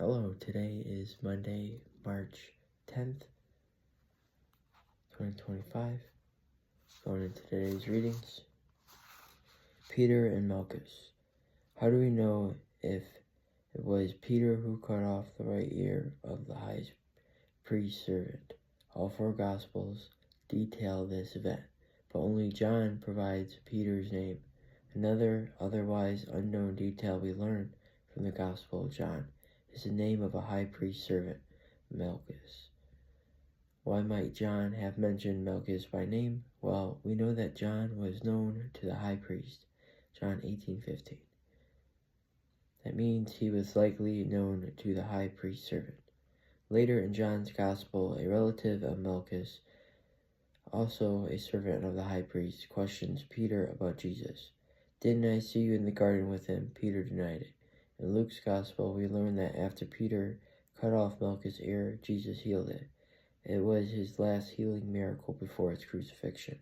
Hello, today is Monday, March 10th, 2025. Going into today's readings. Peter and Malchus. How do we know if it was Peter who cut off the right ear of the high priest's servant? All four Gospels detail this event, but only John provides Peter's name. Another otherwise unknown detail we learn from the Gospel of John is the name of a high priest servant, Malchus. Why might John have mentioned Malchus by name? Well, we know that John was known to the high priest, John 18:15. That means he was likely known to the high priest servant. Later in John's Gospel, a relative of Malchus, also a servant of the high priest, questions Peter about Jesus. "Didn't I see you in the garden with him?" Peter denied it. In Luke's Gospel, we learn that after Peter cut off Malchus' ear, Jesus healed it. It was his last healing miracle before his crucifixion.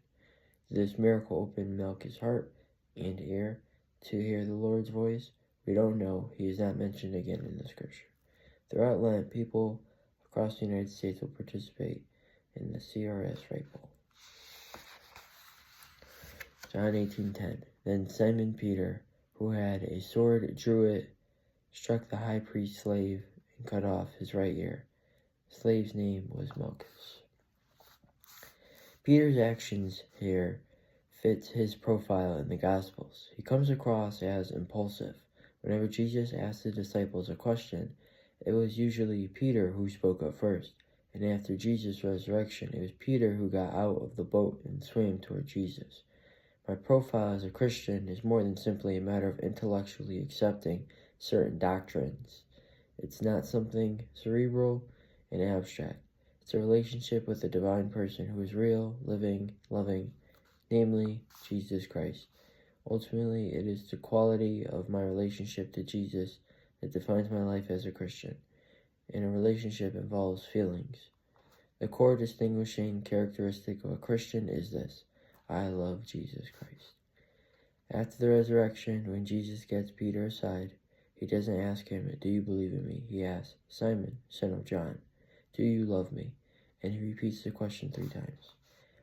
Did this miracle open Malchus' heart and ear to hear the Lord's voice? We don't know. He is not mentioned again in the scripture. Throughout Lent, people across the United States will participate in the CRS Right Bowl. John 18:10. Then Simon Peter, who had a sword, drew it, struck the high priest's slave, and cut off his right ear. The slave's name was Malchus. Peter's actions here fits his profile in the Gospels. He comes across as impulsive. Whenever Jesus asked the disciples a question, it was usually Peter who spoke up first, and after Jesus' resurrection, it was Peter who got out of the boat and swam toward Jesus. My profile as a Christian is more than simply a matter of intellectually accepting certain doctrines. It's not something cerebral and abstract. It's a relationship with a divine person who is real, living, loving, namely Jesus Christ. Ultimately, it is the quality of my relationship to Jesus that defines my life as a Christian, and a relationship involves feelings. The core distinguishing characteristic of a Christian is this: I love Jesus Christ. After the resurrection, when Jesus gets Peter aside, he doesn't ask him, "Do you believe in me?" He asks, "Simon, son of John, do you love me?" And he repeats the question 3 times.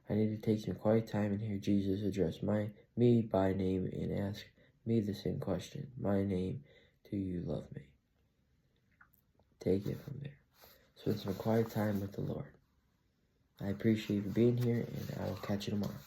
I need to take some quiet time and hear Jesus address me by name and ask me the same question. My name, do you love me? Take it from there. Spend some quiet time with the Lord. I appreciate you being here, and I will catch you tomorrow.